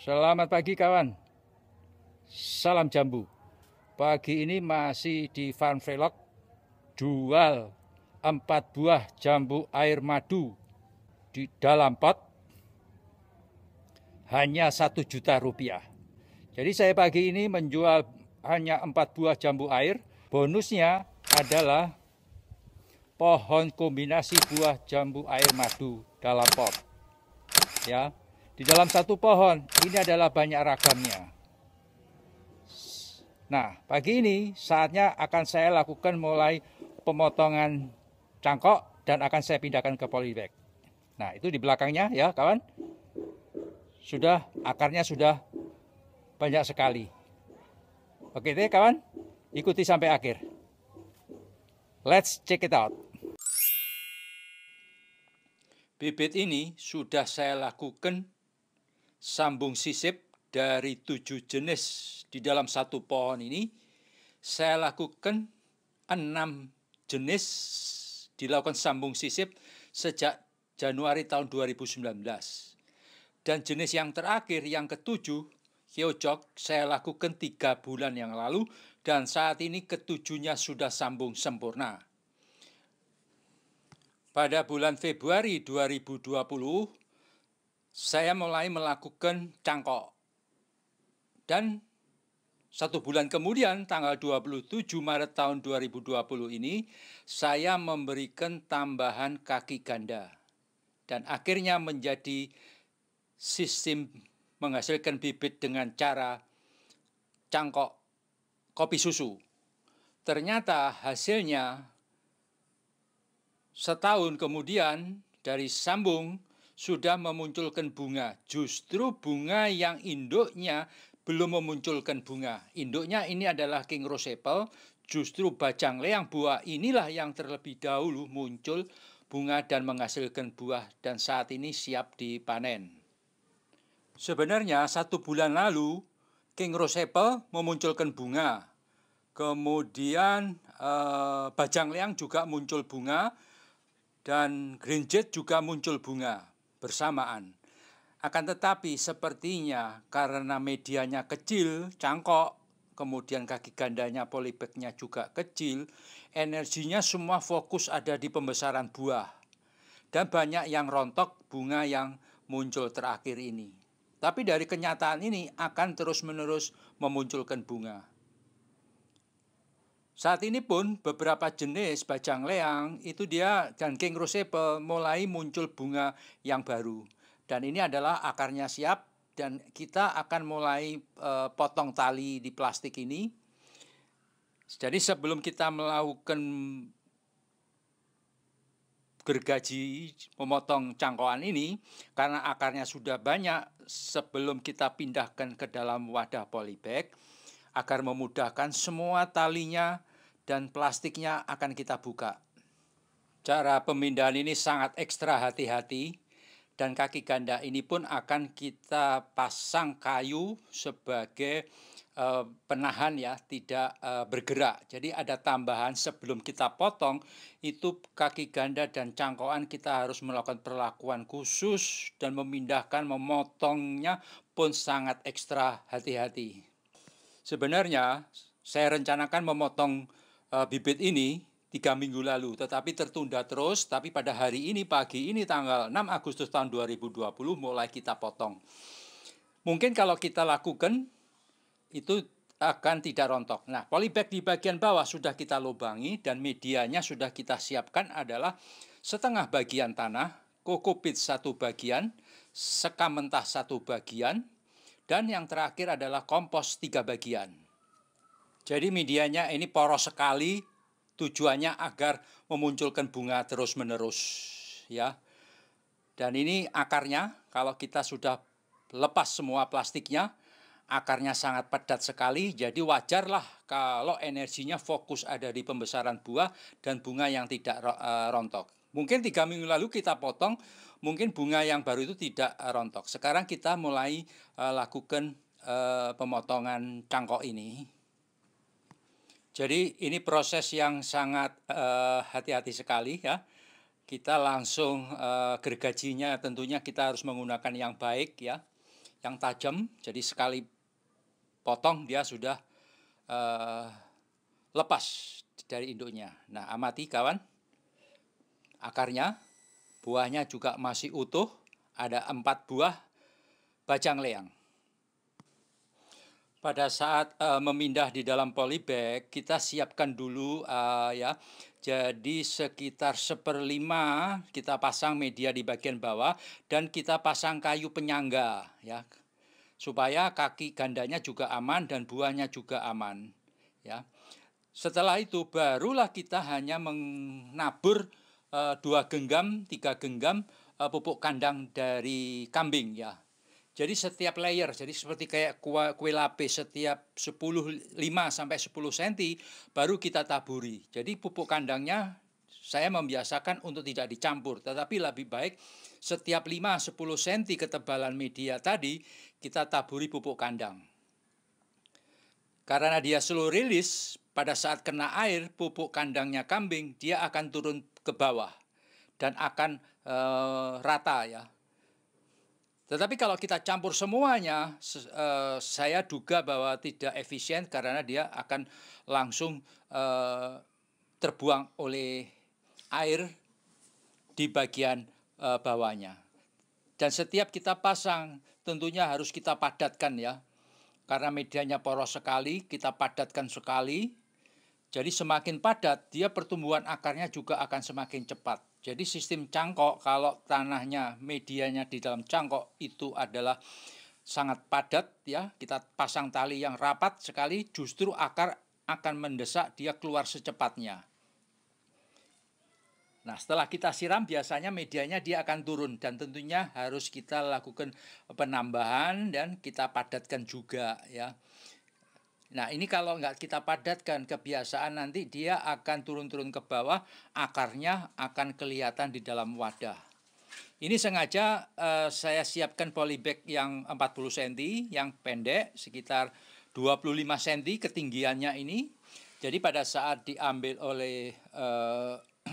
Selamat pagi kawan, salam jambu. Pagi ini masih di Farm Vlog, jual 4 buah jambu air madu di dalam pot, hanya 1 juta rupiah. Jadi saya pagi ini menjual hanya 4 buah jambu air. Bonusnya adalah pohon kombinasi buah jambu air madu dalam pot. Ya, di dalam satu pohon ini adalah banyak ragamnya. Nah, pagi ini saatnya akan saya lakukan mulai pemotongan cangkok dan akan saya pindahkan ke polybag. Nah, itu di belakangnya ya kawan. Akarnya sudah banyak sekali. Oke deh kawan, ikuti sampai akhir. Let's check it out. Bibit ini sudah saya lakukan sambung sisip dari 7 jenis di dalam satu pohon ini. Saya lakukan 6 jenis dilakukan sambung sisip sejak Januari tahun 2019. Dan jenis yang terakhir, yang ketujuh, Hyojok, saya lakukan 3 bulan yang lalu. Dan saat ini ketujuhnya sudah sambung sempurna. Pada bulan Februari 2020, saya mulai melakukan cangkok. Dan 1 bulan kemudian, tanggal 27 Maret tahun 2020 ini, saya memberikan tambahan kaki ganda. Dan akhirnya menjadi sistem menghasilkan bibit dengan cara cangkok kopi susu. Ternyata hasilnya setahun kemudian dari sambung sudah memunculkan bunga. Justru bunga yang induknya belum memunculkan bunga. Induknya ini adalah King Rose Apple. Justru bajang leang buah inilah yang terlebih dahulu muncul bunga dan menghasilkan buah. Dan saat ini siap dipanen. Sebenarnya 1 bulan lalu King Rose Apple memunculkan bunga. Kemudian bajang leang juga muncul bunga. Dan Green Jet juga muncul bunga bersamaan. Akan tetapi sepertinya karena medianya kecil, cangkok, kemudian kaki gandanya polybagnya juga kecil, energinya semua fokus ada di pembesaran buah. Dan banyak yang rontok bunga yang muncul terakhir ini. Tapi dari kenyataan ini akan terus-menerus memunculkan bunga. Saat ini pun beberapa jenis bajang leang itu dia dan King Rose Apple mulai muncul bunga yang baru. Dan ini adalah akarnya siap dan kita akan mulai potong tali di plastik ini. Jadi sebelum kita melakukan gergaji memotong cangkokan ini, karena akarnya sudah banyak, sebelum kita pindahkan ke dalam wadah polybag, agar memudahkan semua talinya dan plastiknya akan kita buka. Cara pemindahan ini sangat ekstra hati-hati dan kaki ganda ini pun akan kita pasang kayu sebagai penahan ya, tidak bergerak. Jadi ada tambahan sebelum kita potong, itu kaki ganda dan cangkokan kita harus melakukan perlakuan khusus dan memindahkan, memotongnya pun sangat ekstra hati-hati. Sebenarnya saya rencanakan memotong bibit ini 3 minggu lalu, tetapi tertunda terus. Tapi pada hari ini, pagi ini tanggal 6 Agustus tahun 2020 mulai kita potong. Mungkin kalau kita lakukan itu akan tidak rontok. Nah, polybag di bagian bawah sudah kita lubangi dan medianya sudah kita siapkan adalah setengah bagian tanah, kokopit 1 bagian, sekam mentah 1 bagian, dan yang terakhir adalah kompos 3 bagian. Jadi medianya ini poros sekali, tujuannya agar memunculkan bunga terus-menerus ya. Dan ini akarnya, kalau kita sudah lepas semua plastiknya, akarnya sangat padat sekali. Jadi wajarlah kalau energinya fokus ada di pembesaran buah dan bunga yang tidak rontok. Mungkin 3 minggu lalu kita potong, mungkin bunga yang baru itu tidak rontok. Sekarang kita mulai lakukan pemotongan cangkok ini. Jadi ini proses yang sangat hati-hati sekali ya. Kita langsung gergajinya tentunya kita harus menggunakan yang baik ya. yang tajam, jadi sekali potong dia sudah lepas dari induknya. Nah, amati kawan, akarnya, buahnya juga masih utuh, ada 4 buah bajang leang. Pada saat memindah di dalam polybag, kita siapkan dulu ya. Jadi sekitar 1/5 kita pasang media di bagian bawah dan kita pasang kayu penyangga ya. Supaya kaki gandanya juga aman dan buahnya juga aman ya. Setelah itu barulah kita hanya menabur 2 genggam, 3 genggam pupuk kandang dari kambing ya. Jadi setiap layer, jadi seperti kayak kue lapis, setiap 5 sampai 10 cm baru kita taburi. Jadi pupuk kandangnya saya membiasakan untuk tidak dicampur, tetapi lebih baik setiap 5-10 cm ketebalan media tadi kita taburi pupuk kandang. Karena dia slow release, pada saat kena air pupuk kandangnya kambing dia akan turun ke bawah dan akan rata ya. Tetapi kalau kita campur semuanya, saya duga bahwa tidak efisien karena dia akan langsung terbuang oleh air di bagian bawahnya. Dan setiap kita pasang tentunya harus kita padatkan ya. Karena medianya poros sekali, kita padatkan sekali. Jadi semakin padat, dia pertumbuhan akarnya juga akan semakin cepat. Jadi sistem cangkok, kalau tanahnya, medianya di dalam cangkok itu adalah sangat padat ya, kita pasang tali yang rapat sekali, justru akar akan mendesak dia keluar secepatnya. Nah, setelah kita siram biasanya medianya dia akan turun dan tentunya harus kita lakukan penambahan dan kita padatkan juga ya. Nah, ini kalau nggak kita padatkan kebiasaan nanti dia akan turun-turun ke bawah, akarnya akan kelihatan di dalam wadah. Ini sengaja saya siapkan polybag yang 40 cm, yang pendek, sekitar 25 cm ketinggiannya ini. Jadi pada saat diambil oleh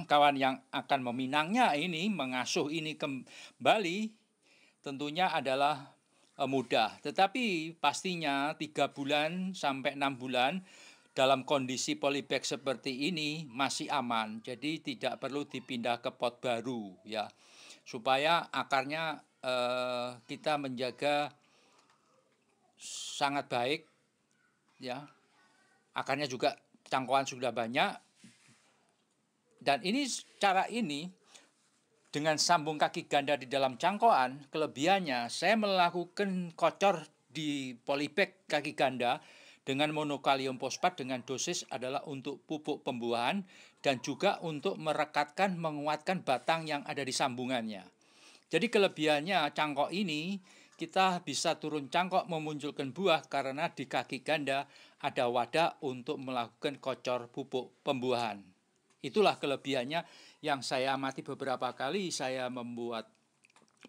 kawan yang akan meminangnya ini, mengasuh ini kembali, tentunya adalah mudah, tetapi pastinya 3 bulan sampai 6 bulan dalam kondisi polybag seperti ini masih aman. Jadi tidak perlu dipindah ke pot baru ya. Supaya akarnya kita menjaga sangat baik ya. Akarnya juga cangkokan sudah banyak. Dan ini cara ini dengan sambung kaki ganda di dalam cangkokan, kelebihannya saya melakukan kocor di polybag kaki ganda dengan monokalium fosfat dengan dosis adalah untuk pupuk pembuahan dan juga untuk merekatkan, menguatkan batang yang ada di sambungannya. Jadi kelebihannya cangkok ini kita bisa turun cangkok memunculkan buah karena di kaki ganda ada wadah untuk melakukan kocor pupuk pembuahan. Itulah kelebihannya yang saya amati beberapa kali saya membuat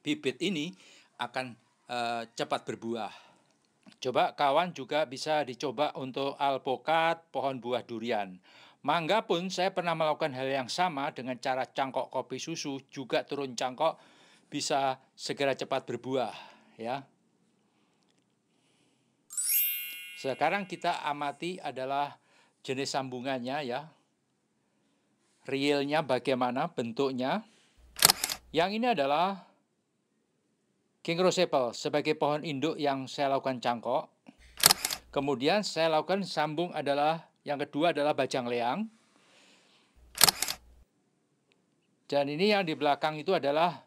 bibit ini akan cepat berbuah. Coba kawan juga bisa dicoba untuk alpokat, pohon buah durian. Mangga pun saya pernah melakukan hal yang sama dengan cara cangkok kopi susu, juga turun cangkok bisa segera cepat berbuah ya. Sekarang kita amati adalah jenis sambungannya ya. Realnya bagaimana bentuknya. Yang ini adalah King Rose Apple sebagai pohon induk yang saya lakukan cangkok. Kemudian saya lakukan sambung adalah yang kedua adalah bajang leang. Dan ini yang di belakang itu adalah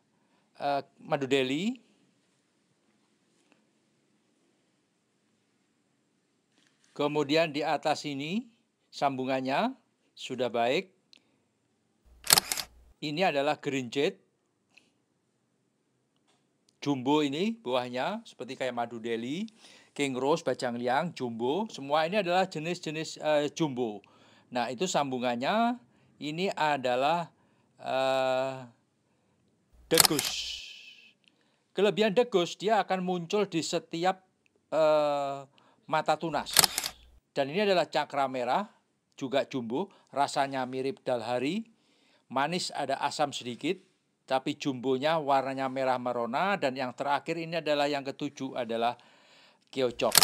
madu deli. Kemudian di atas ini sambungannya sudah baik. Ini adalah green jade. Jumbo ini buahnya seperti kayak madu deli, king rose, bajang liang, jumbo. Semua ini adalah jenis-jenis jumbo. Nah itu sambungannya. Ini adalah degus. Kelebihan degus dia akan muncul di setiap mata tunas. Dan ini adalah cakra merah, juga jumbo. Rasanya mirip dalhari. Manis, ada asam sedikit. tapi jumbonya warnanya merah merona. Dan yang terakhir ini adalah yang ketujuh adalah Keocok.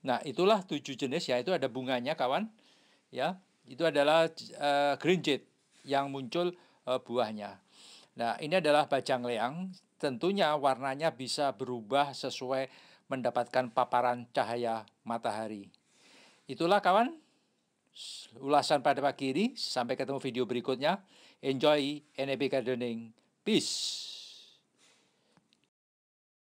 Nah, itulah 7 jenis, yaitu ada bunganya kawan. Ya, itu adalah green jade yang muncul buahnya. Nah, ini adalah bajang leang. Tentunya warnanya bisa berubah sesuai mendapatkan paparan cahaya matahari. Itulah kawan, ulasan pada pagi ini. Sampai ketemu video berikutnya. Enjoy NAB Gardening. Peace.